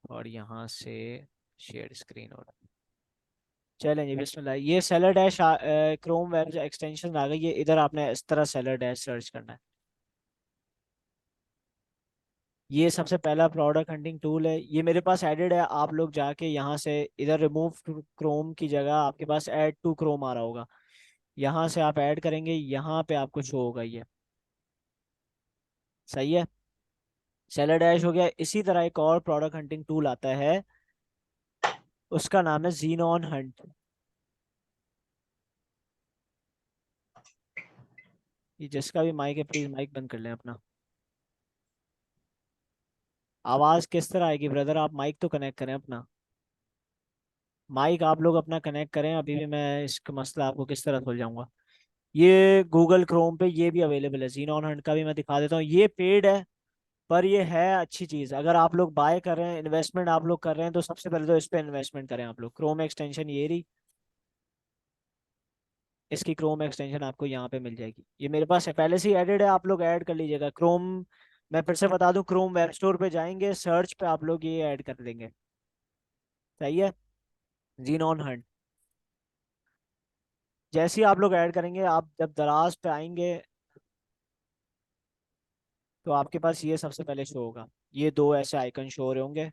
और यहाँ से शेयर स्क्रीन और चलें जी बिस्मिल्लाह। ये seller dash Chrome web extension आ गई है। इधर आपने इस तरह सेलर डैश सर्च करना है। ये सबसे पहला प्रोडक्ट हंटिंग टूल है, ये मेरे पास एडेड है। आप लोग जाके यहाँ से इधर रिमूव क्रोम की जगह आपके पास ऐड टू क्रोम आ रहा होगा, यहाँ से आप ऐड करेंगे, यहाँ पे आपको शो होगा ये। सही है। सेलर डैश हो गया। इसी तरह एक और प्रोडक्ट हंटिंग टूल आता है, उसका नाम है जीनॉन हंट। ये जिसका भी माइक है प्लीज माइक बंद कर लें अपना। आवाज किस तरह आएगी ब्रदर? आप माइक तो कनेक्ट करें अपना। माइक आप लोग अपना कनेक्ट करें, अभी भी मैं इसका मसला आपको किस तरह सुल जाऊंगा। ये गूगल क्रोम पे ये भी अवेलेबल है, जीनॉन हंट का भी मैं दिखा देता हूँ। ये पेड है पर ये है अच्छी चीज। अगर आप लोग बाय कर रहे हैं, इन्वेस्टमेंट आप लोग कर रहे हैं, तो सबसे पहले तो इस पे इन्वेस्टमेंट करें आप लोग। क्रोम एक्सटेंशन ये रही, इसकी क्रोम एक्सटेंशन आपको यहाँ पे मिल जाएगी। ये मेरे पास है पहले से ही एडेड है, आप लोग ऐड कर लीजिएगा क्रोम। मैं फिर से बता दूं, क्रोम वेब स्टोर पे जाएंगे, सर्च पे आप लोग ये ऐड कर लेंगे। सही है। जीनॉन हंट जैसे ही आप लोग ऐड करेंगे, आप जब दराज पे आएंगे तो आपके पास ये सबसे पहले शो होगा। ये दो ऐसे आइकन शो हो रहे होंगे।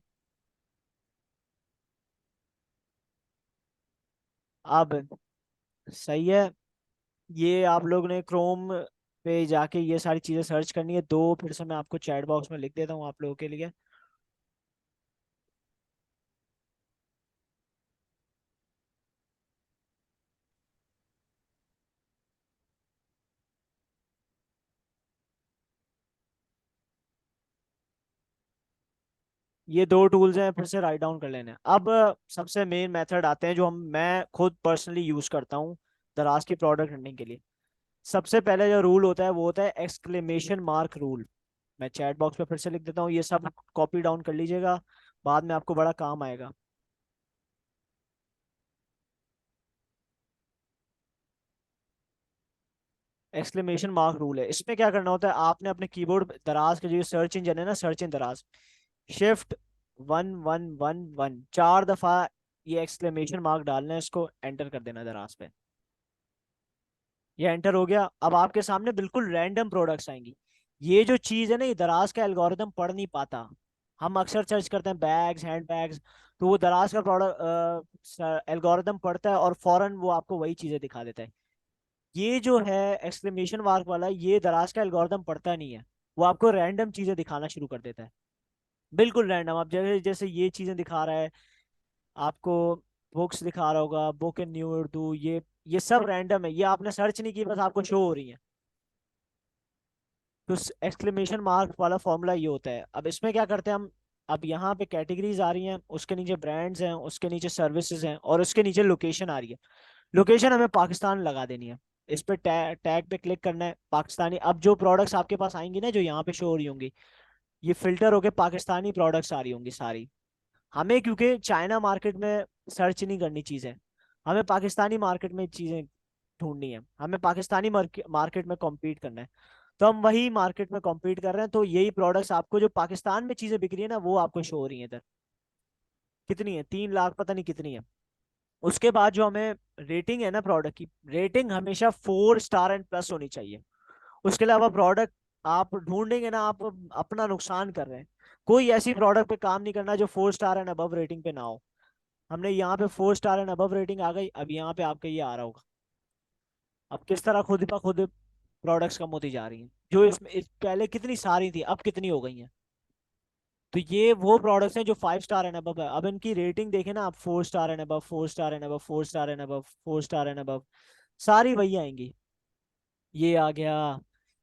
अब सही है। ये आप लोग ने क्रोम पे जाके ये सारी चीजें सर्च करनी है। दो फिर से मैं आपको चैट बॉक्स में लिख देता हूँ आप लोगों के लिए। ये दो टूल्स हैं, फिर से राइट डाउन कर लेने हैं। अब सबसे मेन मेथड आते हैं जो मैं खुद पर्सनली यूज करता हूँ दराज की प्रोडक्ट हंटिंग के लिए। सबसे पहले जो रूल होता है वो होता है एक्सक्लेमेशन मार्क रूल। मैं चैट बॉक्स पे फिर से लिख देता हूँ, ये सब कॉपी डाउन कर लीजिएगा, बाद में आपको बड़ा काम आएगा। एक्सक्लेमेशन मार्क रूल है। इसमें क्या करना होता है, आपने अपने कीबोर्ड दराज के जो सर्च इंजन है ना, सर्च इन दराज, शिफ्ट 1111 4 दफा ये एक्सक्लेमेशन मार्क डालना है, इसको एंटर कर देना दराज पे। ये एंटर हो गया। अब आपके सामने बिल्कुल रैंडम प्रोडक्ट्स आएंगी। ये जो चीज है ना, ये दराज का एल्गोरिदम पढ़ नहीं पाता। हम अक्सर सर्च करते हैं बैग्स, हैंड बैग्स, तो वो दराज का प्रोडक्ट एल्गोरिदम पढ़ता है और फौरन वो आपको वही चीजें दिखा देता है। ये जो है एक्सक्लेमेशन मार्क वाला, ये दराज का एल्गोरिदम पढ़ता नहीं है, वो आपको रैंडम चीजें दिखाना शुरू कर देता है। बिल्कुल रैंडम। आप जैसे जैसे ये चीजें दिखा रहा है आपको, बुक्स दिखा रहा होगा, बुक इन न्यू उर्दू, ये सब रैंडम है, ये आपने सर्च नहीं की, बस आपको शो हो रही है। तो एक्सक्लेमेशन मार्क वाला फॉर्मूला ये होता है। अब इसमें क्या करते हैं हम, अब यहाँ पे कैटेगरीज आ रही हैं, उसके नीचे ब्रांड्स हैं, उसके नीचे सर्विसेज हैं, और उसके नीचे लोकेशन आ रही है। लोकेशन हमें पाकिस्तान लगा देनी है। इस पे टैग पे क्लिक करना है, पाकिस्तानी। अब जो प्रोडक्ट्स आपके पास आएंगी ना, जो यहाँ पे शो हो रही होंगी, ये फिल्टर होके पाकिस्तानी प्रोडक्ट्स आ रही होंगी सारी। हमें क्योंकि चाइना मार्केट में सर्च नहीं करनी चीजें, हमें पाकिस्तानी मार्केट में चीजें ढूंढनी है, हमें पाकिस्तानी मार्केट में कॉम्पीट करना है। तो हम वही मार्केट में कॉम्पीट कर रहे हैं, तो यही प्रोडक्ट्स आपको जो पाकिस्तान में चीजें बिक रही है ना, वो आपको शो हो रही है इधर। कितनी है? 3 लाख पता नहीं कितनी है। उसके बाद जो हमें रेटिंग है ना प्रोडक्ट की, रेटिंग हमेशा 4 स्टार एंड प्लस होनी चाहिए। उसके अलावा प्रोडक्ट आप ढूंढेंगे ना, आप अपना नुकसान कर रहे हैं। कोई ऐसी प्रोडक्ट पे काम नहीं करना जो 4 स्टार एंड अबव रेटिंग पे ना हो। हमने यहाँ पे 4 स्टार एंड अबव रेटिंग आ गई, अब यहाँ पे आपका ये आ रहा होगा। अब किस तरह खुद ब खुद प्रोडक्ट्स कम होती जा रही हैं, जो पहले कितनी सारी थी अब कितनी हो गई हैं। तो ये वो प्रोडक्ट्स हैं जो 5 स्टार एंड अबव है। अब इनकी रेटिंग देखें ना आप, 4 star and above, 4 star and above, 4 star and above, 4 star and above, सारी वही आएंगी। ये आ गया,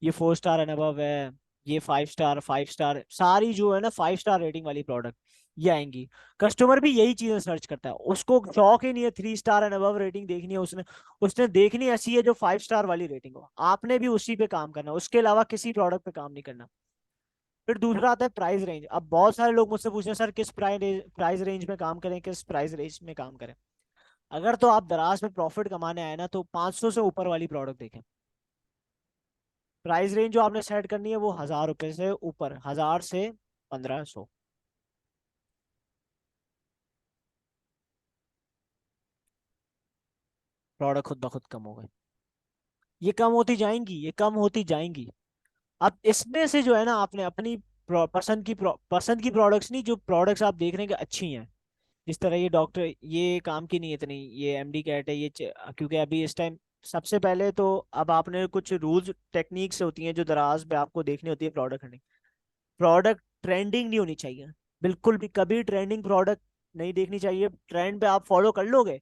ये 4 स्टार एंड अबव है, ये 5 स्टार, 5 स्टार, सारी जो है ना 5 स्टार रेटिंग वाली प्रोडक्ट ये आएंगी। कस्टमर भी यही चीजें सर्च करता है, उसको शौक ही नहीं है 3 स्टार एंड अबव रेटिंग देखनी है, उसने उसने देखनी ऐसी है जो 5 स्टार वाली रेटिंग हो। आपने भी उसी पे काम करना है, उसके अलावा किसी प्रोडक्ट पे काम नहीं करना। फिर दूसरा आता है प्राइस रेंज। अब बहुत सारे लोग मुझसे पूछते हैं सर किस प्राइस रेंज में काम करें, किस प्राइस रेंज में काम करें। अगर तो आप दराज में प्रॉफिट कमाने आए ना, तो 500 से ऊपर वाली प्रोडक्ट देखें। प्राइस रेंज जो आपने सेट करनी है वो 1000 रुपए से ऊपर, 1000 से 1500। प्रोडक्ट खुद ब खुद कम हो गए। ये कम होती जाएंगी, ये कम होती जाएंगी। अब इसमें से जो है ना, आपने अपनी पसंद की प्रोडक्ट्स नहीं, जो प्रोडक्ट्स आप देख रहे हैं कि अच्छी हैं। जिस तरह ये डॉक्टर, ये काम की नहीं है इतनी, ये एमडी कैट है, क्योंकि अभी इस टाइम सबसे पहले तो अब आपने कुछ रूल्स टेक्निक्स होती हैं जो दराज पे आपको देखनी होती है प्रोडक्ट हंटिंग। प्रोडक्ट ट्रेंडिंग नहीं होनी चाहिए, बिल्कुल भी कभी ट्रेंडिंग प्रोडक्ट नहीं देखनी चाहिए। ट्रेंड पे आप फॉलो कर लोगे,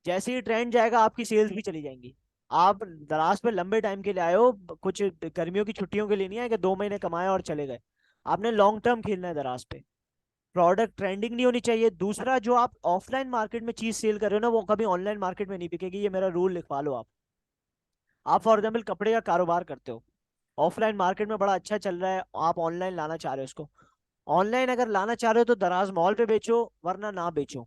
जैसे ही ट्रेंड जाएगा आपकी सेल्स भी चली जाएंगी। आप दराज पे लंबे टाइम के लिए आए हो, कुछ गर्मियों की छुट्टियों के लिए नहीं आए कि 2 महीने कमाए और चले गए। आपने लॉन्ग टर्म खेलना है दराज पे। प्रोडक्ट ट्रेंडिंग नहीं होनी चाहिए। दूसरा, जो आप ऑफलाइन मार्केट में चीज सेल कर रहे हो ना, वो कभी ऑनलाइन मार्केट में नहीं बिकेगी, ये मेरा रूल लिखवा लो आप फॉर एग्जाम्पल कपड़े का कारोबार करते हो, ऑफलाइन मार्केट में बड़ा अच्छा चल रहा है, आप ऑनलाइन लाना चाह रहे हो उसको। ऑनलाइन अगर लाना चाह रहे हो तो दराज मॉल पे बेचो, वरना ना बेचो।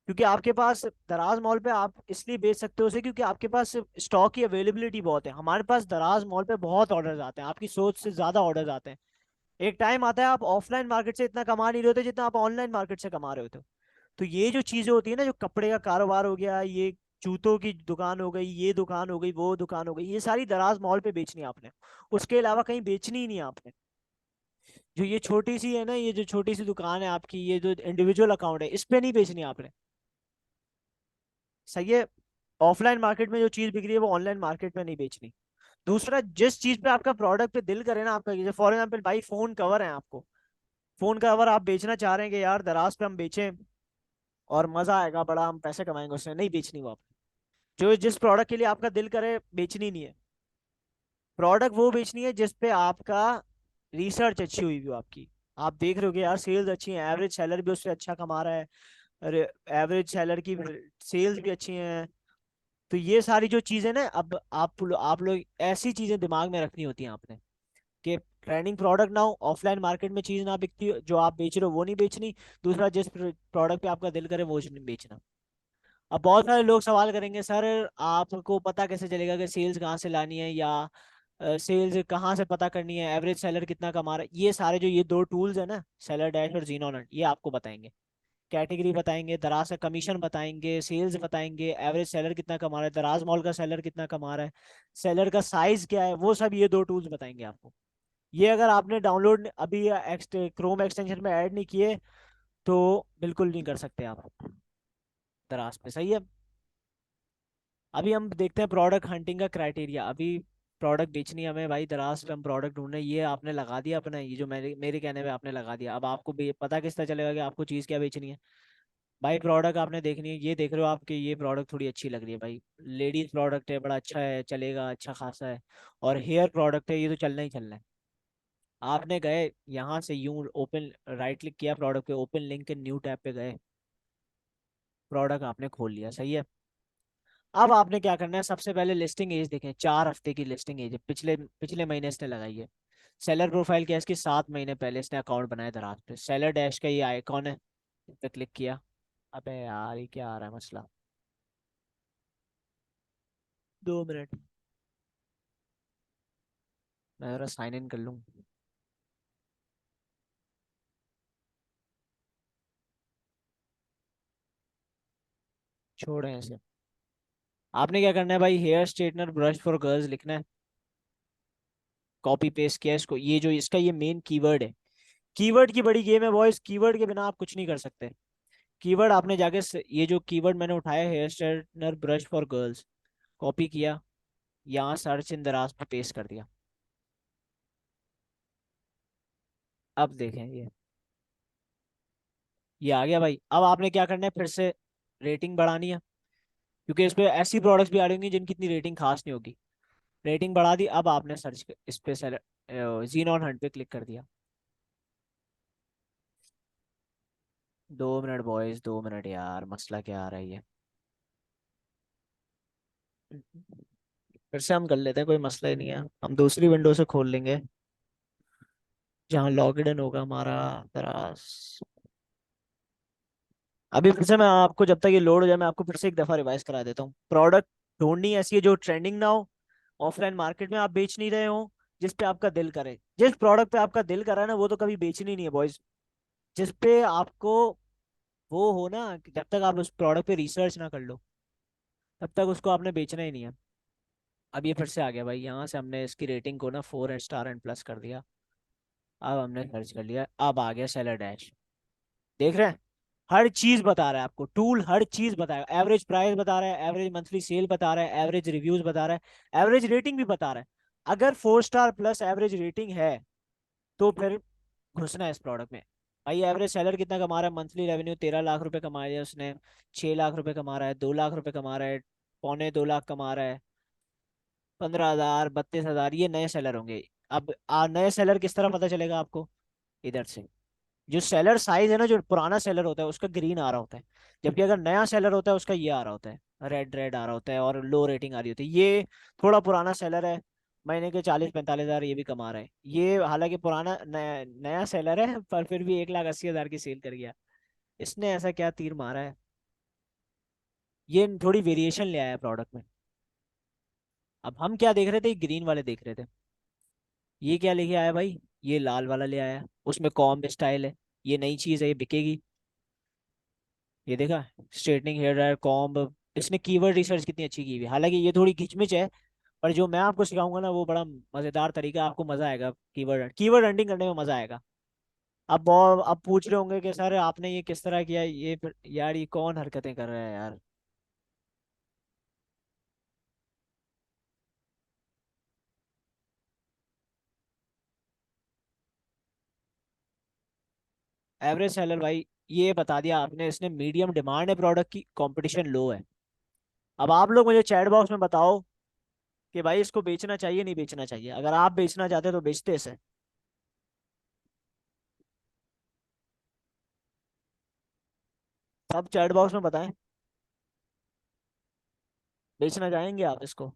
क्योंकि आपके पास दराज मॉल पे आप इसलिए बेच सकते हो उसे, क्योंकि आपके पास स्टॉक की अवेलेबिलिटी बहुत है। हमारे पास दराज मॉल पे बहुत ऑर्डर्स आते हैं, आपकी सोच से ज्यादा ऑर्डर्स आते हैं। एक टाइम आता है आप ऑफलाइन मार्केट से इतना कमा नहीं रहे होते जितना आप ऑनलाइन मार्केट से कमा रहे होते हो। तो ये जो चीजें होती है ना, जो कपड़े का कारोबार हो गया, ये जूतों की दुकान हो गई, ये दुकान हो गई, वो दुकान हो गई, ये सारी दराज मॉल पे बेचनी है आपने। उसके अलावा कहीं बेचनी ही नहीं है आपने। जो ये छोटी सी है ना, ये जो छोटी सी दुकान है आपकी, ये जो इंडिविजुअल अकाउंट है, इस पे नहीं बेचनी है आपने। सही है। ऑफलाइन मार्केट में जो चीज बिक रही है वो ऑनलाइन मार्केट में नहीं बेचनी। दूसरा, जिस चीज पे आपका प्रोडक्ट पे दिल करे ना आपका, जैसे फॉर एग्जाम्पल भाई फोन कवर है आपको, फोन कवर आप बेचना चाह रहे हैं कि यार दराज पे हम बेचें और मजा आएगा बड़ा, हम पैसे कमाएंगे उससे, नहीं बेचनी वो आपको। जो जिस प्रोडक्ट के लिए आपका दिल करे, बेचनी नहीं है। प्रोडक्ट वो बेचनी है जिस पे आपका रिसर्च अच्छी हुई भी हो आपकी। आप देख रहे हो कि यार सेल्स अच्छी है, एवरेज सेलर भी उससे अच्छा कमा रहा है, अरे एवरेज सेलर की सेल्स भी अच्छी हैं। तो ये सारी जो चीजें ना, अब आप लोग ऐसी चीजें दिमाग में रखनी होती हैं आपने, कि ट्रेंडिंग प्रोडक्ट ना हो, ऑफलाइन मार्केट में चीज ना बिकती हो, जो आप बेच रहे हो वो नहीं बेचनी। दूसरा, जिस प्रोडक्ट पे आपका दिल करे वो नहीं बेचना। अब बहुत सारे लोग सवाल करेंगे, सर आपको पता कैसे चलेगा कि सेल्स कहाँ से लानी है, या सेल्स कहाँ से पता करनी है, एवरेज सेलर कितना कमा रहा है। ये सारे जो ये दो टूल्स है ना, सेलर डैश और जीनोन, ये आपको बताएंगे। कैटेगरी बताएंगे, दराज का कमीशन बताएंगे, सेल्स बताएंगे, एवरेज सेलर कितना कमा रहा है, दराज मॉल का सेलर कितना कमा रहा है, सेलर का साइज क्या है, वो सब ये दो टूल्स बताएंगे आपको। ये अगर आपने डाउनलोड अभी क्रोम एक्सटेंशन में ऐड नहीं किए तो बिल्कुल नहीं कर सकते आप दराज पे। सही है। अभी हम देखते हैं प्रोडक्ट हंटिंग का क्राइटेरिया। अभी प्रोडक्ट बेचनी है हमें भाई, दराज पे हम प्रोडक्ट ढूंढने, ये आपने लगा दिया अपना, ये जो मेरे मेरे कहने पे आपने लगा दिया। अब आपको पता किस तरह चलेगा कि आपको चीज़ क्या बेचनी है। भाई प्रोडक्ट आपने देखनी है, ये देख रहे हो आपके, ये प्रोडक्ट थोड़ी अच्छी लग रही है भाई, लेडीज प्रोडक्ट है, बड़ा अच्छा है, चलेगा अच्छा खासा है, और हेयर प्रोडक्ट है, ये तो चलना ही चलना है। आपने गए यहाँ से यूं ओपन राइट क्लिक किया प्रोडक्ट पे, ओपन लिंक के न्यू टैब पे गए, प्रोडक्ट आपने खोल लिया। सही है। अब आपने क्या करना है, सबसे पहले लिस्टिंग एज देखें, 4 हफ्ते की लिस्टिंग एज है, पिछले पिछले महीने इसने लगाई है। सेलर प्रोफाइल क्या है इसकी, 7 महीने पहले इसने अकाउंट बनाया था रात पे। सेलर डैश का ये आइकॉन है, इस पे क्लिक किया। अबे यार ये क्या आ रहा है मसला, 2 मिनट, मैं जरा साइन इन कर लूँ। छोड़े इसे। आपने क्या करना है भाई, hair straightener brush for girls लिखना है, कॉपी पेस्ट किया इसको, ये जो इसका ये मेन कीवर्ड है। कीवर्ड की बड़ी गेम है बॉयज, कीवर्ड के बिना आप कुछ नहीं कर सकते। कीवर्ड आपने जाके ये जो कीवर्ड मैंने उठाया, hair straightener brush for girls, copy किया, यहाँ सर्च इन दराज पे पेस्ट कर दिया। अब देखें ये आ गया भाई। अब आपने क्या करना है, फिर से रेटिंग बढ़ानी है, क्योंकि इस पे ऐसी प्रोडक्ट्स भी आ रही होंगी जिनकी इतनी रेटिंग खास नहीं होगी। रेटिंग बढ़ा दी। अब आपने सर्च इस पे जीनॉन हंट पे क्लिक कर दिया। 2 मिनट बॉयज, 2 मिनट यार, मसला क्या आ रहा है ये। फिर से हम कर लेते हैं, कोई मसला ही नहीं है, हम दूसरी विंडो से खोल लेंगे जहाँ लॉग इन होगा हमारा दराज। अभी फिर से मैं आपको, जब तक ये लोड हो जाए, मैं आपको फिर से एक दफा रिवाइज करा देता हूँ। प्रोडक्ट ढूंढनी ऐसी है जो ट्रेंडिंग ना हो, ऑफलाइन मार्केट में आप बेच नहीं रहे हो, जिस पे आपका दिल करे। जिस प्रोडक्ट पे आपका दिल करा है ना, वो तो कभी बेचनी नहीं है बॉयज। जिस पे आपको वो हो ना, कि जब तक आप उस प्रोडक्ट पे रिसर्च ना कर लो, तब तक उसको आपने बेचना ही नहीं है। अब ये फिर से आ गया भाई, यहाँ से हमने इसकी रेटिंग को ना 4 स्टार एंड प्लस कर दिया। अब हमने सर्च कर लिया, अब आ गया सेलर डैश। देख रहे हैं, हर चीज बता रहा है आपको टूल, हर चीज बताएगा, एवरेज प्राइस बता रहा है, एवरेज मंथली सेल बता रहा है, एवरेज रिव्यूज बता रहा है, एवरेज रेटिंग भी बता रहा है। अगर 4 स्टार प्लस एवरेज रेटिंग है तो फिर घुसना है इस प्रोडक्ट में। भाई एवरेज सेलर कितना कमा रहा है, मंथली रेवेन्यू 13 लाख रुपए कमा लिया उसने, 6 लाख रुपए कमा रहा है, 2 लाख रुपए कमा रहा है, पौने 2 लाख कमा रहा है, 15,000, 32,000, ये नए सेलर होंगे। अब नए सेलर किस तरह पता चलेगा आपको? इधर से, जो सेलर साइज है ना, जो पुराना सेलर होता है उसका ग्रीन आ रहा होता है, जबकि अगर नया सेलर होता है उसका ये आ रहा होता है, रेड रेड आ रहा होता है, और लो रेटिंग आ रही होती है। ये थोड़ा पुराना सेलर है, महीने के 40-45 हजार ये भी कमा रहा है। ये हालांकि पुराना नया सेलर है, पर फिर भी 1,80,000 की सेल कर गया। इसने ऐसा क्या तीर मारा है? ये थोड़ी वेरिएशन ले आया प्रोडक्ट में। अब हम क्या देख रहे थे, ग्रीन वाले देख रहे थे, ये क्या लेके आया भाई, ये लाल वाला ले आया, उसमें कॉम्ब स्टाइल है। ये नई चीज है, ये बिकेगी। ये देखा, स्ट्रेटनिंग हेयर ड्रायर कॉम्ब। इसने कीवर्ड रिसर्च कितनी अच्छी की हुई है। हालांकि ये थोड़ी घिचमिच है, पर जो मैं आपको सिखाऊंगा ना वो बड़ा मजेदार तरीका है, आपको मजा आएगा, कीवर्ड कीवर्ड हंटिंग करने में मजा आएगा। अब पूछ रहे होंगे कि सर आपने ये किस तरह किया, यार ये कौन हरकतें कर रहा है यार। एवरेज सेलर भाई, ये बता दिया आपने, इसने मीडियम डिमांड है प्रोडक्ट की, कंपटीशन लो है। अब आप लोग मुझे चैट बॉक्स में बताओ कि भाई इसको बेचना चाहिए नहीं बेचना चाहिए। अगर आप बेचना चाहते हो तो बेचते इसे। सब चैट बॉक्स में बताएं, बेचना चाहेंगे आप इसको?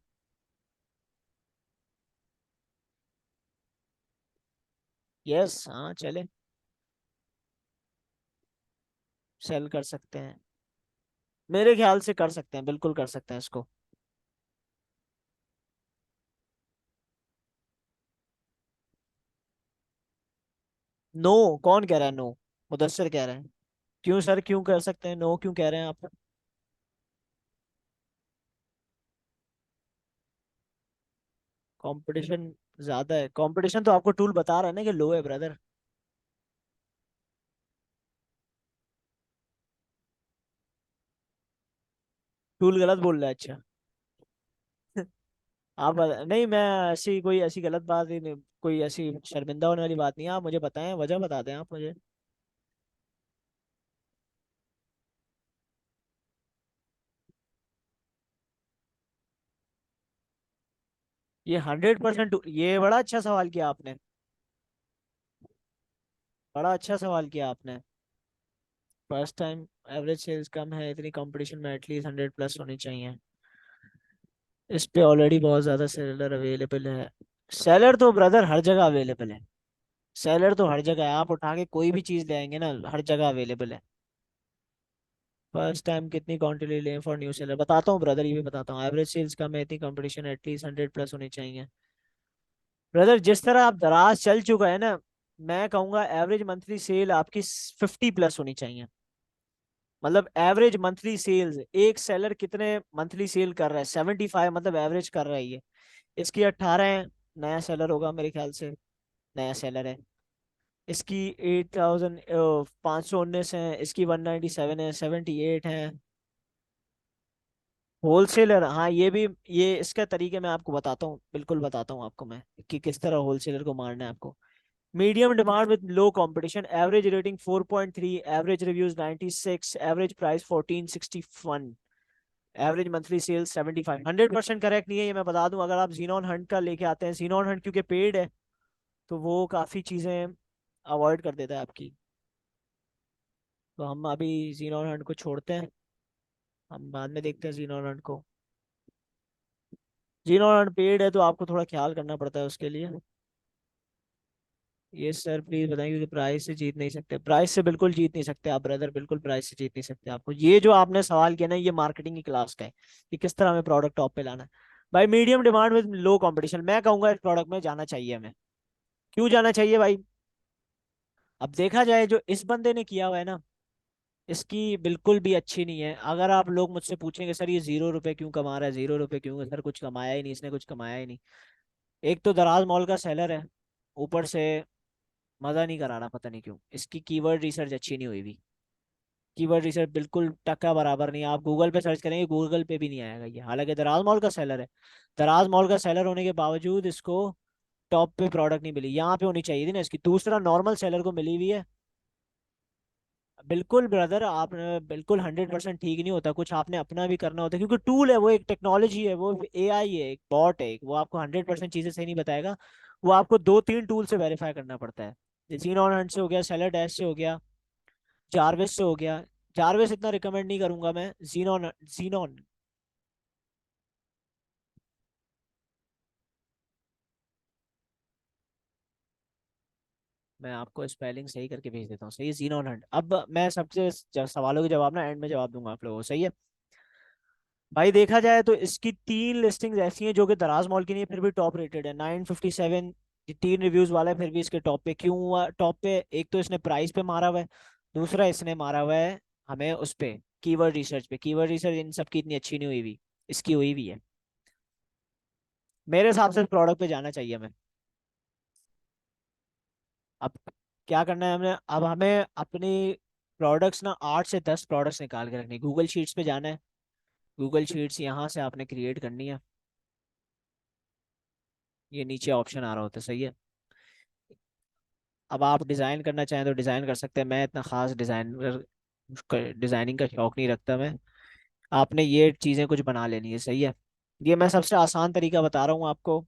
यस, हाँ चले, सेल कर सकते हैं। मेरे ख्याल से कर सकते हैं, बिल्कुल कर सकते हैं इसको। नो? कौन कह रहा है नो? मुदस्सिर कह रहे हैं। क्यों सर, क्यों कर सकते हैं, नो क्यों कह रहे हैं आप? कंपटीशन ज्यादा है, कंपटीशन तो आपको टूल बता रहा है ना कि लो है ब्रदर। टूल गलत बोल रहा है, अच्छा। नहीं, मैं ऐसी कोई ऐसी गलत बात ही नहीं, कोई ऐसी शर्मिंदा होने वाली बात नहीं है। आप मुझे बताएं, वजह बता दें आप मुझे। ये 100%, ये बड़ा अच्छा सवाल किया आपने, बड़ा अच्छा सवाल किया आपने। फर्स्ट टाइम, एवरेज सेल्स कम है, इतनी कंपटीशन में एटलीस्ट 100 प्लस होनी चाहिए। इस पे ऑलरेडी बहुत ज्यादा सेलर अवेलेबल है। सेलर तो ब्रदर हर जगह अवेलेबल है, सेलर तो हर जगह है, आप उठा के कोई भी चीज ले आएंगे ना, हर जगह अवेलेबल है। फर्स्ट टाइम कितनी क्वांटिटी लें फॉर न्यू सेलर, बताता हूँ ब्रदर, ये भी बताता हूँ। एवरेज सेल्स कम है, इतनी कंपटीशन एटलीस्ट 100 प्लस होनी चाहिए। ब्रदर जिस तरह आप दराज चल चुका है ना, मैं कहूंगा एवरेज मंथली सेल आपकी 50 प्लस होनी चाहिए। मतलब एवरेज मंथली सेल्स, एक सेलर कितने मंथली सेल कर रहा है, 75, मतलब एवरेज कर रहा है ये। इसकी 18 है, नया सेलर होगा मेरे ख्याल से, नया सेलर है। इसकी 8,519 है, इसकी 197 है, 78 है। होलसेलर, हाँ ये भी, ये इसका तरीके मैं आपको बताता हूँ, बिल्कुल बताता हूँ आपको मैं कि किस तरह होलसेलर को मारना है आपको। Medium demand with low competition, average rating 4.3, average reviews 96, average price 1461, average monthly sales 75। 100% correct नहीं है ये मैं बता दूं। अगर आप जीनॉन हंट का लेके आते हैं, जीनॉन हंट क्योंकि पेड है, तो वो काफ़ी चीज़ें अवॉइड कर देता है आपकी। तो हम अभी जीनॉन हंट को छोड़ते हैं, हम बाद में देखते हैं जीनॉन हंट को। जीनॉन हंट पेड है तो आपको थोड़ा ख्याल करना पड़ता है उसके लिए। ये सर प्लीज बताएं, क्योंकि प्राइस से जीत नहीं सकते, प्राइस से बिल्कुल जीत नहीं सकते आप ब्रदर, बिल्कुल प्राइस से जीत नहीं सकते। आपको ये जो आपने सवाल किया ना, ये मार्केटिंग की क्लास का है कि किस तरह हमें प्रोडक्ट टॉप पे लाना है। भाई medium demand with low competition, मैं कहूंगा इस प्रोडक्ट में जाना चाहिए हमें। क्यों जाना चाहिए भाई? अब देखा जाए जो इस बंदे ने किया हुआ है ना, इसकी बिल्कुल भी अच्छी नहीं है। अगर आप लोग मुझसे पूछेंगे सर ये 0 रुपए क्यों कमा रहा है, 0 रुपए क्यों, सर कुछ कमाया ही नहीं, इसने कुछ कमाया ही नहीं। एक तो दराज मॉल का सेलर है, ऊपर से मजा नहीं करा रहा, पता नहीं क्यों। इसकी कीवर्ड रिसर्च अच्छी नहीं हुई भी। कीवर्ड रिसर्च बिल्कुल टक्का बराबर नहीं है। आप गूगल पे सर्च करेंगे, गूगल पे भी नहीं आएगा ये, हालांकि दराज मॉल का सेलर है। दराज मॉल का सेलर होने के बावजूद इसको टॉप पे प्रोडक्ट नहीं मिली। यहाँ पे होनी चाहिए थी ना इसकी। दूसरा, नॉर्मल सेलर को मिली हुई है। बिल्कुल ब्रदर, आपने बिल्कुल 100% ठीक नहीं होता, कुछ आपने अपना भी करना होता है, क्योंकि टूल है वो, एक टेक्नोलॉजी है वो, एआई है, एक बॉट है, वो आपको 100% चीजें सही नहीं बताएगा। वो आपको 2-3 टूल से वेरीफाई करना पड़ता है। जीनोन हंट से हो गया, सेलर डैश से हो गया, जारविस से हो गया। जारविस इतना रिकमेंड नहीं करूंगा मैं, जीनोन। जीनोन। मैं आपको स्पेलिंग सही करके भेज देता हूँ, सही है, जीनोन हंट। अब मैं सबसे सवालों के जवाब ना एंड में जवाब दूंगा आप लोगों को, सही है। भाई देखा जाए तो इसकी 3 लिस्टिंग्स ऐसी हैं जो कि दराज मॉल की नहीं है, फिर भी टॉप रेटेड है, 957। 3 रिव्यूज वाला है, फिर भी इसके टॉप पे क्यों हुआ टॉप पे? एक तो इसने प्राइस पे मारा हुआ है, दूसरा इसने मारा हुआ है हमें उस पे, कीवर्ड रिसर्च पे। कीवर्ड रिसर्च इन सब की इतनी अच्छी नहीं हुई हुई, इसकी हुई भी है। मेरे हिसाब से प्रोडक्ट पे जाना चाहिए हमें। अब क्या करना है हमें? अब हमें अपनी प्रोडक्ट्स ना 8 से 10 प्रोडक्ट्स निकाल के रखनी, गूगल शीट्स पे जाना है। गूगल शीट्स यहाँ से आपने क्रिएट करनी है। ये नीचे ऑप्शन आ रहा होता है, सही है। अब आप डिज़ाइन करना चाहें तो डिज़ाइन कर सकते हैं, मैं इतना खास डिज़ाइनिंग का शौक नहीं रखता मैं। आपने ये चीज़ें कुछ बना लेनी है, सही है। ये मैं सबसे आसान तरीका बता रहा हूँ आपको।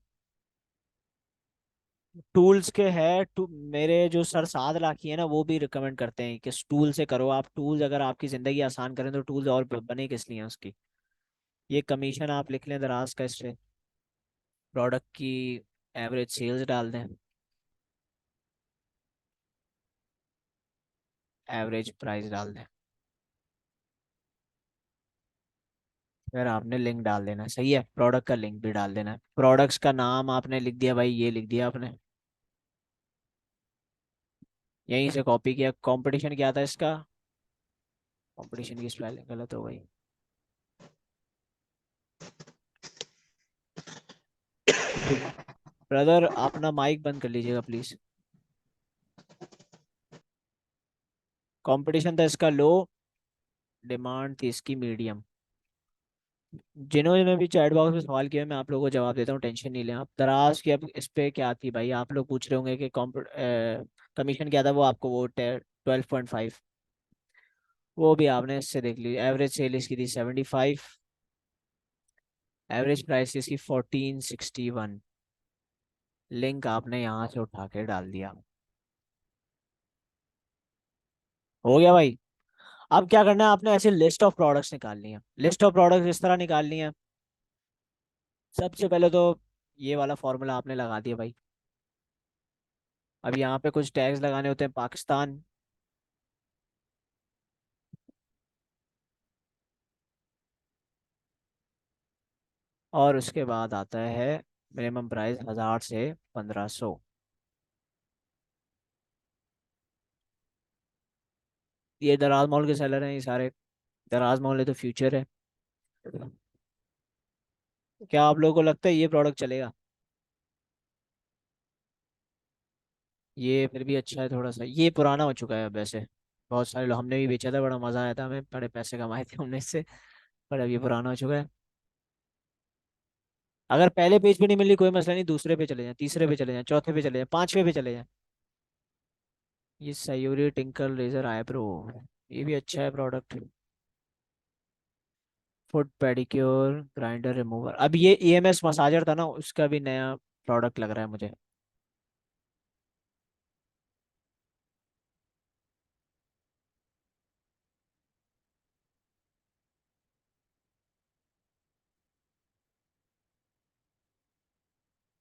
टूल्स के है मेरे जो सर साद लाखी है ना, वो भी रिकमेंड करते हैं कि टूल से करो आप। टूल्स अगर आपकी ज़िंदगी आसान करें तो टूल्स और बने किस लिए हैं उसकी। ये कमीशन आप लिख लें दराज का, इससे प्रोडक्ट की एवरेज सेल्स डाल दें, एवरेज प्राइस डाल दें, फिर आपने लिंक डाल देना है, सही है। प्रोडक्ट का लिंक भी डाल देना है। प्रोडक्ट्स का नाम आपने लिख दिया भाई, ये लिख दिया आपने, यहीं से कॉपी किया। कंपटीशन क्या था इसका? कंपटीशन की स्पेलिंग गलत हो गई। ब्रदर अपना माइक बंद कर लीजिएगा प्लीज। कंपटीशन था इसका लो, डिमांड थी इसकी मीडियम। जिन्होंने भी चैट बॉक्स में सवाल किया मैं आप लोगों को जवाब देता हूँ, टेंशन नहीं लें आप। दराज की अब इस पे क्या थी भाई, आप लोग पूछ रहे होंगे कि कमीशन क्या था, वो आपको वो 12.5, वो भी आपने इससे देख ली। एवरेज सेल इसकी थी 75, एवरेज प्राइस इसकी 1461। लिंक आपने यहाँ से उठा के डाल दिया, हो गया भाई। अब क्या करना है, आपने ऐसे लिस्ट ऑफ प्रोडक्ट्स निकालनी है। लिस्ट ऑफ प्रोडक्ट्स इस तरह निकालनी है। सबसे पहले तो ये वाला फॉर्मूला आपने लगा दिया भाई। अब यहाँ पे कुछ टैग्स लगाने होते हैं, पाकिस्तान, और उसके बाद आता है मिनिमम प्राइस 1000 से 1500। ये दराज मॉल के सेलर हैं ये सारे। दराज मॉल है तो फ्यूचर है। क्या आप लोगों को लगता है ये प्रोडक्ट चलेगा? ये फिर भी अच्छा है थोड़ा सा, ये पुराना हो चुका है अब वैसे। बहुत सारे लोग, हमने भी बेचा था, बड़ा मजा आया था हमें, बड़े पैसे कमाए थे हमने इससे। पर अब ये पुराना हो चुका है। अगर पहले पेज पे नहीं मिली कोई मसला नहीं, दूसरे पे चले जाएं, तीसरे पे चले जाएं, चौथे पे चले जाएं, पांचवे पे चले जाएं। ये सयूरी टिंकल लेजर आईब्रो, ये भी अच्छा है product. Foot pedicure grinder remover, अब ये ईएमएस मसाजर था ना, उसका भी नया प्रोडक्ट लग रहा है मुझे।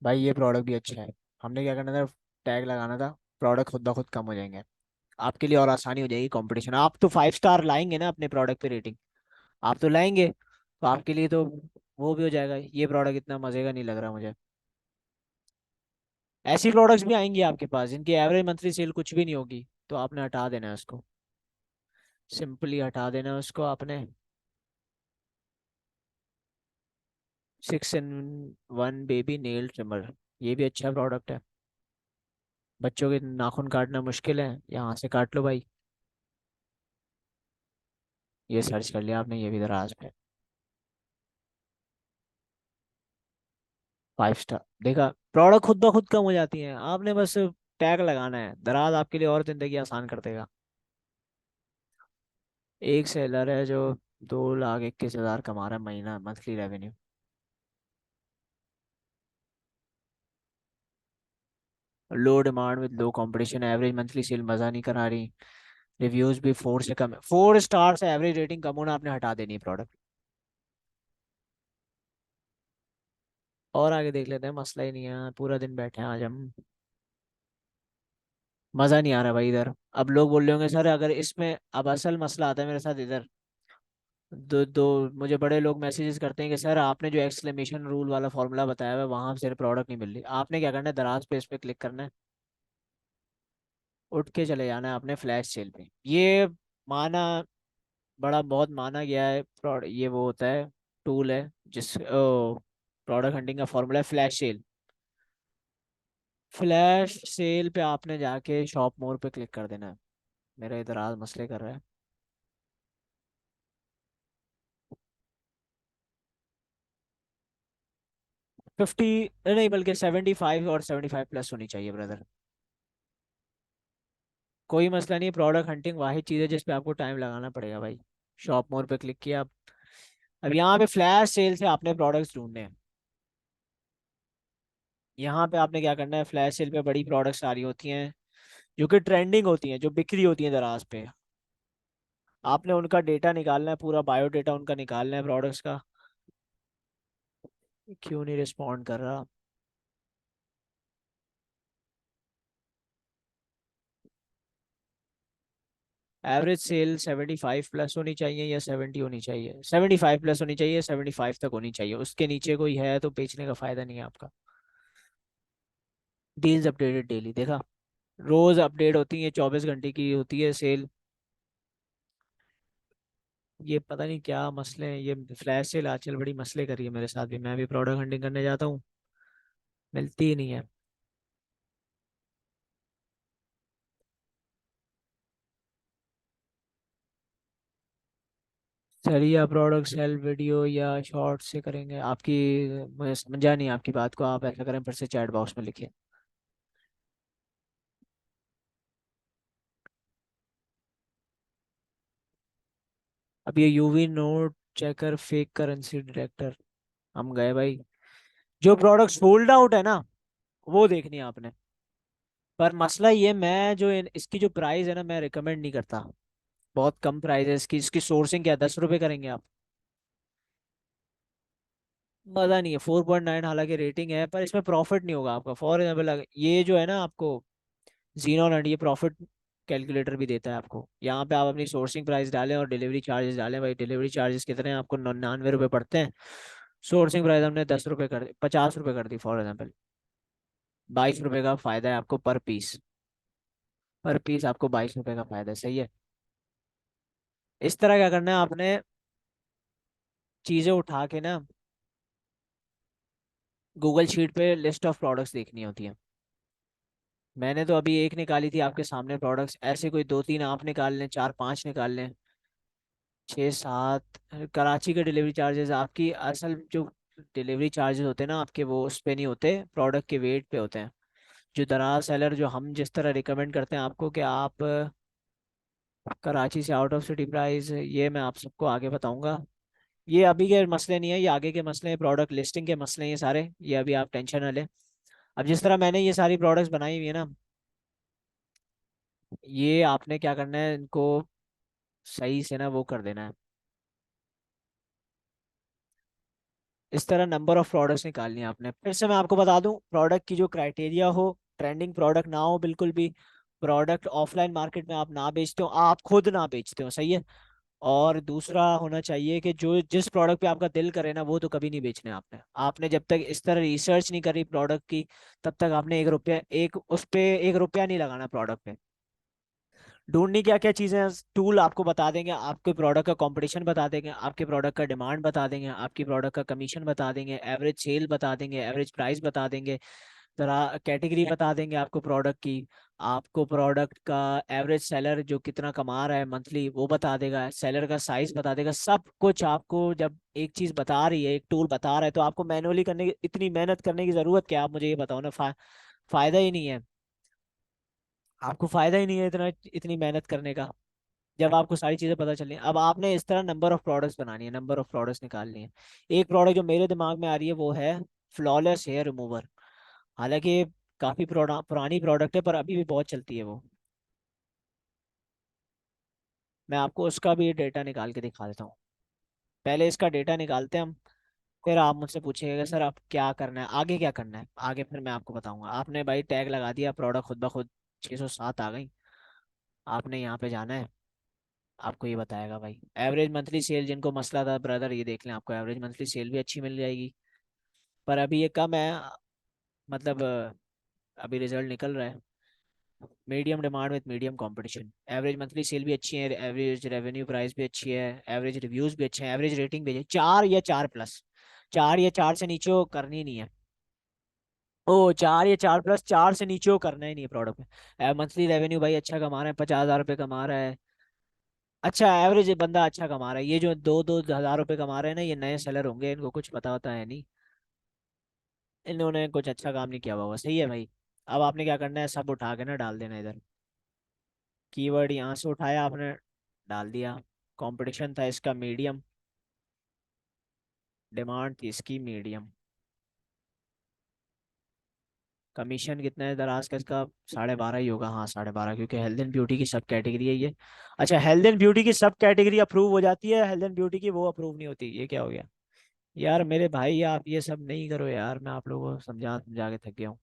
भाई ये प्रोडक्ट भी अच्छा है। हमने क्या करना था, टैग लगाना था, प्रोडक्ट खुद ब खुद कम हो जाएंगे। आपके लिए और आसानी हो जाएगी कंपटीशन। आप तो 5 स्टार लाएंगे ना अपने प्रोडक्ट पे रेटिंग, आप तो लाएंगे, तो आपके लिए तो वो भी हो जाएगा। ये प्रोडक्ट इतना मजे का नहीं लग रहा मुझे। ऐसी प्रोडक्ट्स भी आएंगी आपके पास जिनकी एवरेज मंथली सेल कुछ भी नहीं होगी, तो आपने हटा देना है उसको। सिंपली हटा देना उसको आपने। 6 in 1 बेबी नेल ट्रिमर, ये भी अच्छा प्रोडक्ट है। बच्चों के नाखून काटना मुश्किल है, यहाँ से काट लो भाई। ये सर्च कर लिया आपने, ये भी दराज पे। 5 स्टार देखा, प्रोडक्ट खुद ब खुद कम हो जाती हैं, आपने बस टैग लगाना है, दराज आपके लिए और जिंदगी आसान कर देगा। एक सेलर है जो 2,21,000 कमा रहा है महीना, monthly revenue. Low demand with low competition, average monthly cell मजा नहीं करा रही। रिव्यूज भी 4 से कम है, 4 स्टार से एवरेज रेटिंग कम होना, आपने हटा देनी है प्रोडक्ट। और आगे देख लेते हैं, मसला ही नहीं है, पूरा दिन बैठे हैं आज हम। मजा नहीं आ रहा भाई इधर। अब लोग बोल रहे होंगे सर अगर इसमें, अब असल मसला आता है मेरे साथ इधर। दो दो मुझे बड़े लोग मैसेजेस करते हैं कि सर आपने जो एक्सक्लेमेशन रूल वाला फॉर्मूला बताया हुआ है वहां से प्रोडक्ट नहीं मिल रही। आपने क्या करना है, दराज पे इस पे क्लिक करना है, उठ के चले जाना है अपने फ्लैश सेल पे। ये माना, बड़ा बहुत माना गया है ये वो होता है, टूल है जिस प्रोडक्ट हंटिंग का फॉर्मूला है फ्लैश सेल। फ्लैश सेल पे आपने जाके शॉप मोर पे क्लिक कर देना है। मेरा इधर आज मसले कर रहा है। 50, नहीं बल्कि 75 और 75 प्लस होनी चाहिए ब्रदर। कोई मसला नहीं, प्रोडक्ट हंटिंग वाहिद चीज़ है जिस पे आपको टाइम लगाना पड़ेगा भाई। शॉप मोर पे क्लिक किया। अब यहाँ पे फ्लैश सेल से आपने प्रोडक्ट्स ढूंढने हैं। यहाँ पे आपने क्या करना है, फ्लैश सेल पे बड़ी प्रोडक्ट्स आ रही होती हैं जो कि ट्रेंडिंग होती हैं, जो बिक्री होती हैं दराज पे। आपने उनका डेटा निकालना है, पूरा बायोडेटा उनका निकालना है प्रोडक्ट्स का। क्यों नहीं रिस्पॉन्ड कर रहा। एवरेज सेल 75 प्लस होनी चाहिए या 70 होनी चाहिए, 75 प्लस होनी चाहिए, 75 तक होनी चाहिए, उसके नीचे कोई है तो बेचने का फायदा नहीं है आपका। डील्स अपडेटेड डेली देखा, रोज अपडेट होती है, 24 घंटे की होती है सेल। ये पता नहीं क्या मसले हैं, ये फ्लैश सेल आजकल बड़ी मसले कर रही है मेरे साथ भी, मैं भी प्रोडक्ट हंटिंग करने जाता हूँ, मिलती ही नहीं है। सर या प्रोडक्ट सेल वीडियो या शॉर्ट से करेंगे आपकी, मैं समझा नहीं आपकी बात को, आप ऐसा करें फिर से चैट बॉक्स में लिखें। अब ये UV note checker fake currency detector, हम गए भाई। जो प्रोडक्ट सोल्ड आउट है ना, वो देखनी है आपने। पर मसला ये, मैं जो इसकी जो प्राइस है ना, मैं रिकमेंड नहीं करता। बहुत कम प्राइस है इसकी। इसकी सोर्सिंग क्या, 10 रुपए करेंगे आप? मजा नहीं है। 4.9 हालांकि रेटिंग है, पर इसमें प्रॉफिट नहीं होगा आपका। फॉर एग्जाम्पल ये जो है ना आपको, जीनोन ये प्रॉफिट कैलकुलेटर भी देता है आपको। यहाँ पे आप अपनी सोर्सिंग प्राइस डालें और डिलीवरी चार्जेस डालें, भाई डिलीवरी चार्जेस कितने हैं आपको, 99 रुपये पड़ते हैं। सोर्सिंग प्राइस हमने 10 रुपये कर दी, 50 रुपये कर दी फॉर एग्जाम्पल। 22 रुपये का फायदा है आपको पर पीस। पर पीस आपको 22 रुपये का फायदा है, सही है। इस तरह क्या करना है आपने, चीजें उठा के ना गूगल शीट पे लिस्ट ऑफ प्रोडक्ट्स देखनी होती है। मैंने तो अभी एक निकाली थी आपके सामने प्रोडक्ट्स, ऐसे कोई 2-3 आप निकाल लें, 4-5 निकाल लें, 6-7। कराची के डिलीवरी चार्जेस आपकी, असल जो डिलीवरी चार्जेस होते हैं ना आपके, वो उस पे नहीं होते, प्रोडक्ट के वेट पे होते हैं। जो दराज सेलर, जो हम जिस तरह रिकमेंड करते हैं आपको कि आप कराची से आउट ऑफ सिटी प्राइस, ये मैं आप सबको आगे बताऊंगा। ये अभी के मसले नहीं है, ये आगे के मसले हैं, प्रोडक्ट लिस्टिंग के मसले हैं ये सारे, ये अभी आप टेंशन ना लें। अब जिस तरह मैंने ये सारी प्रोडक्ट्स बनाई हुई है ना, ये आपने क्या करना है, इनको सही से ना वो कर देना है। इस तरह नंबर ऑफ प्रोडक्ट्स निकालनी है आपने। फिर से मैं आपको बता दूं, प्रोडक्ट की जो क्राइटेरिया हो, ट्रेंडिंग प्रोडक्ट ना हो बिल्कुल भी, प्रोडक्ट ऑफलाइन मार्केट में आप ना बेचते हो, आप खुद ना बेचते हो, सही है। और दूसरा होना चाहिए कि जो जिस प्रोडक्ट पे आपका दिल करे ना, वो तो कभी नहीं बेचने आपने। आपने जब तक इस तरह रिसर्च नहीं करी प्रोडक्ट की, तब तक आपने 1 रुपया, एक उस पे 1 रुपया नहीं लगाना प्रोडक्ट पे। ढूंढनी क्या क्या चीजें हैं, टूल आपको बता देंगे, आपके प्रोडक्ट का कंपटीशन बता देंगे, आपके प्रोडक्ट का डिमांड बता देंगे, आपकी प्रोडक्ट का कमीशन बता देंगे, एवरेज सेल बता देंगे, एवरेज प्राइस बता देंगे, तरह कैटेगरी बता देंगे आपको प्रोडक्ट की, आपको प्रोडक्ट का एवरेज सेलर जो कितना कमा रहा है मंथली वो बता देगा, सेलर का साइज बता देगा, सब कुछ आपको। जब एक चीज बता रही है, एक टूल बता रहा है, तो आपको मैनुअली करने की इतनी मेहनत करने की जरूरत क्या है? आप मुझे ये बताओ ना। फायदा ही नहीं है। आपको फायदा ही नहीं है इतना इतनी मेहनत करने का, जब आपको सारी चीजें पता चल रही हैं। अब आपने इस तरह नंबर ऑफ प्रोडक्ट्स बनानी है, नंबर ऑफ प्रोडक्ट्स निकालनी है। एक प्रोडक्ट जो मेरे दिमाग में आ रही है वो है फ्लॉलेस हेयर रिमूवर। हालांकि ये काफी पुरानी प्रोडक्ट है, पर अभी भी बहुत चलती है वो। मैं आपको उसका भी डेटा निकाल के दिखा देता हूँ। पहले इसका डेटा निकालते हैं हम, फिर आप मुझसे पूछिएगा सर आप क्या करना है, आगे क्या करना है, आगे फिर मैं आपको बताऊंगा। आपने भाई टैग लगा दिया, प्रोडक्ट खुद ब खुद 607 आ गई। आपने यहाँ पे जाना है, आपको ये बताएगा भाई एवरेज मंथली सेल। जिनको मसला था ब्रदर ये देख लें, आपको एवरेज मंथली सेल भी अच्छी मिल जाएगी, पर अभी ये कम है। मतलब अभी रिजल्ट निकल रहा है। Medium demand with medium competition, average monthly cell भी अच्छी है, एवरेज रेवेन्यू प्राइस भी अच्छी है, एवरेज रिव्यूज भी अच्छे हैं, एवरेज रेटिंग भी है 4 या 4+। 4 या 4 से नीचे वो करनी नहीं है। ओ 4 या 4+, 4 से नीचे वो करना ही नहीं है प्रोडक्ट में। मंथली रेवेन्यू भाई अच्छा कमा रहा है, 50,000 रुपये कमा रहा है। अच्छा एवरेज बंदा अच्छा कमा रहा है। ये जो 2-2 हज़ार रुपये कमा रहे हैं ना, ये नए सेलर होंगे, इनको कुछ पता होता है नहीं। इन्होंने कुछ अच्छा काम नहीं किया होगा। सही है भाई। अब आपने क्या करना है, सब उठा के ना डाल देना इधर। कीवर्ड यहाँ से उठाया आपने, डाल दिया। कंपटीशन था इसका मीडियम, डिमांड थी इसकी मीडियम, कमीशन कितना है दराज का इसका? 12.5 ही होगा। हाँ 12.5, क्योंकि हेल्थ एंड ब्यूटी की सब कैटेगरी है ये। अच्छा हेल्थ एंड ब्यूटी की सब कैटेगरी अप्रूव हो जाती है, हेल्थ एंड ब्यूटी की वो अप्रूव नहीं होती, ये क्या हो गया? यार मेरे भाई आप ये सब नहीं करो यार, मैं आप लोगों को समझा समझा के थक गया हूँ।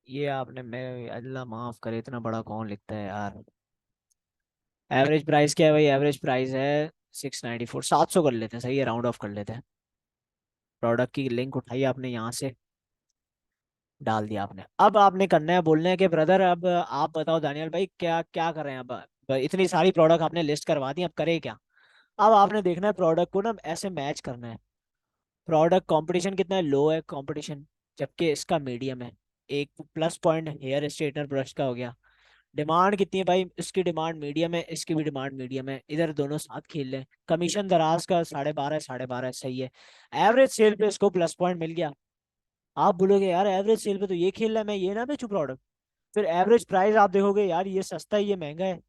ये आपने, मैं अल्लाह माफ करे, इतना बड़ा कौन लिखता है यार। एवरेज प्राइस क्या है भाई? एवरेज प्राइस है 694। 700 कर लेते हैं, सही है, राउंड ऑफ कर लेते हैं। प्रोडक्ट की लिंक उठाई आपने यहाँ से, डाल दिया आपने। अब आपने करना है, बोलना है कि ब्रदर अब आप बताओ दानियाल भाई क्या क्या कर रहे हैं अब इतनी सारी प्रोडक्ट आपने लिस्ट करवा दी, अब करे क्या? अब आपने देखना है प्रोडक्ट को ना ऐसे मैच करना है। प्रोडक्ट कंपटीशन कितना है? लो है कंपटीशन, जबकि इसका मीडियम है। एक plus point here straightener brush का हो गया। डिमांड कितनी है भाई? इसकी डिमांड मीडियम है, इसकी भी डिमांड मीडियम है, इधर दोनों साथ खेल रहे हैं। कमीशन दराज का 12.5 12.5 सही है। एवरेज सेल पे इसको प्लस पॉइंट मिल गया। आप बोलोगे यार एवरेज सेल पे तो ये खेल रहा है, मैं ये ना बेचूं प्रोडक्ट। फिर एवरेज प्राइस आप देखोगे यार ये सस्ता है ये महंगा है,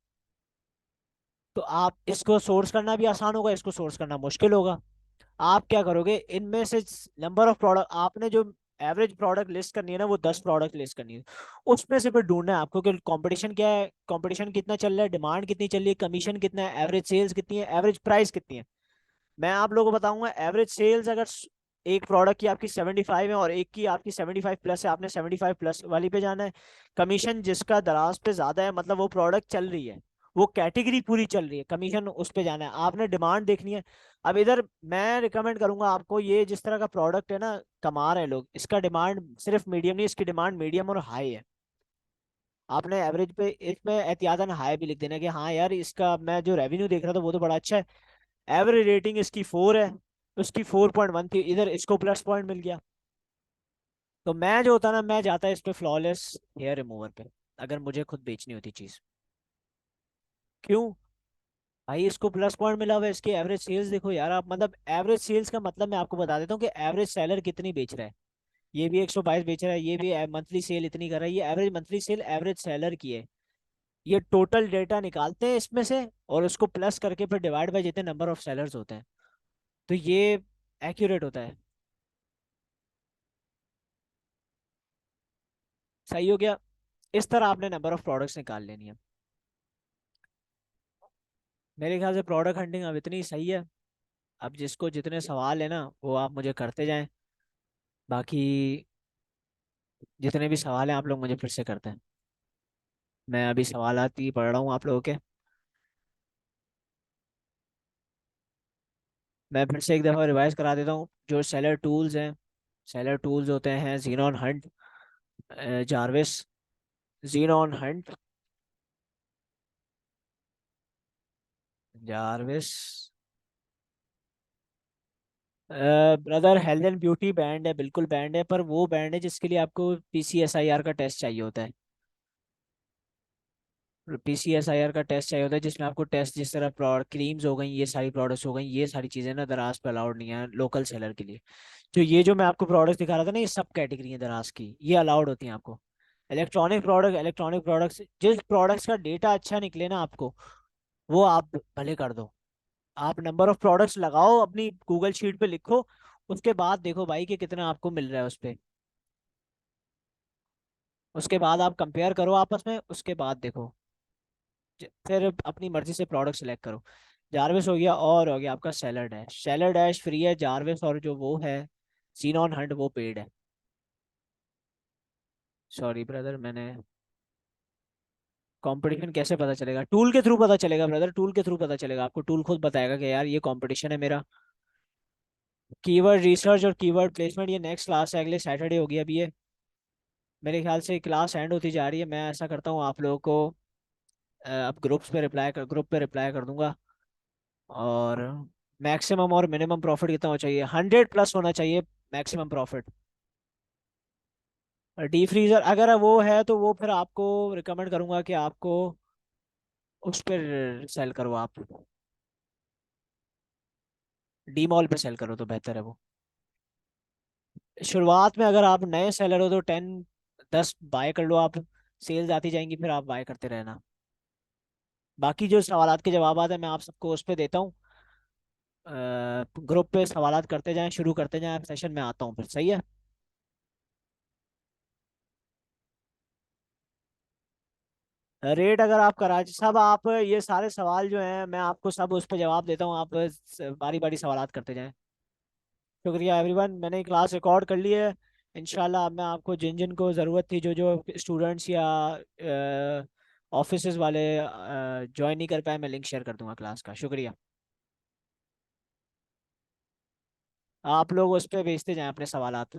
तो आप इसको सोर्स करना भी आसान होगा, इसको सोर्स करना मुश्किल होगा। आप क्या करोगे, इनमें से नंबर ऑफ प्रोडक्ट आपने जो एवरेज प्रोडक्ट लिस्ट करनी है ना, वो 10 प्रोडक्ट लिस्ट करनी है। उसमें से फिर ढूंढना है आपको कि कंपटीशन क्या है, कंपटीशन कितना चल रहा है, डिमांड कितनी चल रही है, कमीशन कितना है, एवरेज सेल्स कितनी है, एवरेज प्राइस कितनी है। मैं आप लोगों को बताऊंगा एवरेज सेल्स अगर एक प्रोडक्ट की आपकी 75 है और एक की आपकी 75+ है, आपने 75+ वाली पे जाना है। कमीशन जिसका दराज पे ज्यादा है, मतलब वो प्रोडक्ट चल रही है, वो कैटेगरी पूरी चल रही है, कमीशन उस पे जाना है। आपने डिमांड देखनी है। अब इधर मैं रिकमेंड करूंगा आपको, ये जिस तरह का प्रोडक्ट है ना, कमा रहे हैं लोग, इसका डिमांड सिर्फ मीडियम नहीं, इसकी डिमांड मीडियम और हाई है। आपने एवरेज पे इसमें एहतियातन हाई भी लिख देना कि हाँ यार इसका मैं जो रेवेन्यू देख रहा था वो तो बड़ा अच्छा है। एवरेज रेटिंग इसकी 4 है, उसकी 4.1 थी, इधर इसको प्लस पॉइंट मिल गया। तो मैं जो होता ना, मैं जाता इस पे फ्लॉलेस हेयर रिमूवर पे, अगर मुझे खुद बेचनी होती चीज। क्यों? भाई इसको प्लस पॉइंट मिला हुआ है, इसकी एवरेज सेल्स देखो यार आप, मतलब एवरेज सेल्स का मतलब मैं आपको बता देता हूँ कि एवरेज सेलर कितनी बेच रहा है। ये भी 122 बेच रहा है, ये भी मंथली सेल इतनी कर रहा है, ये average monthly cell average seller की है। ये टोटल डेटा निकालते हैं इसमें से, और उसको प्लस करके फिर डिवाइड बाय जितने नंबर ऑफ सेलर्स होते हैं, तो ये एक्यूरेट होता है। सही हो गया। इस तरह आपने नंबर ऑफ प्रोडक्ट्स निकाल लेनी है। मेरे ख्याल से प्रोडक्ट हंटिंग अब इतनी सही है। अब जिसको जितने सवाल है ना वो आप मुझे करते जाएं। बाकी जितने भी सवाल हैं आप लोग मुझे फिर से करते हैं। मैं अभी सवालात ही पढ़ रहा हूँ आप लोगों के। मैं फिर से एक दफ़ा रिवाइज करा देता हूँ जो सेलर टूल्स हैं। सेलर टूल्स होते हैं xenon Hunt, Jarvis, xenon Hunt, Jarvis. Brother health and beauty band है, बिल्कुल बैंड है, पर वो बैंड है जिसके लिए आपको पीसीएसआईआर का टेस्ट चाहिए होता है। पीसीएसआईआर का टेस्ट चाहिए होता है जिसमें आपको टेस्ट, जिस तरह प्रोडक्ट क्रीम्स हो गई, ये सारी प्रोडक्ट्स हो गई, ये सारी चीज़ें ना दराज पे अलाउड नहीं है लोकल सेलर के लिए। तो ये जो मैं आपको प्रोडक्ट्स दिखा रहा था ना, ये सब कैटेगरी है दराज की, ये अलाउड होती हैं आपको। इलेक्ट्रॉनिक प्रोडक्ट्स, जिस प्रोडक्ट्स का डेटा अच्छा निकले ना आपको, वो आप भले कर दो। आप नंबर ऑफ प्रोडक्ट्स लगाओ, अपनी गूगल शीट पे लिखो, उसके बाद देखो भाई कि कितना आपको मिल रहा है उस पे। उसके बाद आप कंपेयर करो आपस में, उसके बाद देखो, फिर अपनी मर्जी से प्रोडक्ट सेलेक्ट करो। जारविस हो गया, और हो गया आपका seller dash. Seller dash free है, जारविस और जो वो है सीनॉन हंट वो पेड है। सॉरी ब्रदर, मैंने कंपटीशन कैसे पता चलेगा? टूल के थ्रू पता चलेगा ब्रदर, टूल के थ्रू पता चलेगा आपको। टूल खुद बताएगा कि यार ये कंपटीशन है मेरा। कीवर्ड रिसर्च और कीवर्ड प्लेसमेंट ये नेक्स्ट क्लास है, अगले सैटरडे होगी। अभी ये मेरे ख्याल से क्लास एंड होती जा रही है। मैं ऐसा करता हूँ आप लोगों को अब ग्रुप पे रिप्लाई कर दूंगा। और मैक्सिमम और मिनिमम प्रॉफिट कितना होना चाहिए? 100 प्लस होना चाहिए मैक्सिमम प्रॉफिट। डी फ्रीजर अगर वो है तो वो फिर आपको रिकमेंड करूंगा कि आपको उस पर सेल करो आप, डी मॉल पे सेल करो तो बेहतर है वो। शुरुआत में अगर आप नए सेलर हो तो 10 बाय कर लो आप, सेल्स आती जाएंगी फिर आप बाय करते रहना। बाकी जो सवालात के जवाब है मैं आप सबको उस पर देता हूँ। ग्रुप पे सवालात करते जाएं, शुरू करते जाएं, सेशन में आता हूँ फिर, सही है? रेट अगर आप कराची सब, आप ये सारे सवाल जो हैं मैं आपको सब उस पर जवाब देता हूँ, आप बारी बारी सवालात करते जाएं। शुक्रिया एवरीवन, मैंने क्लास रिकॉर्ड कर ली है। इंशाल्लाह अब मैं आपको जिन जिन को ज़रूरत थी, जो जो स्टूडेंट्स या ऑफिसेज वाले ज्वाइन नहीं कर पाए, मैं लिंक शेयर कर दूंगा क्लास का। शुक्रिया। आप लोग उस पर भेजते जाएं अपने सवालात।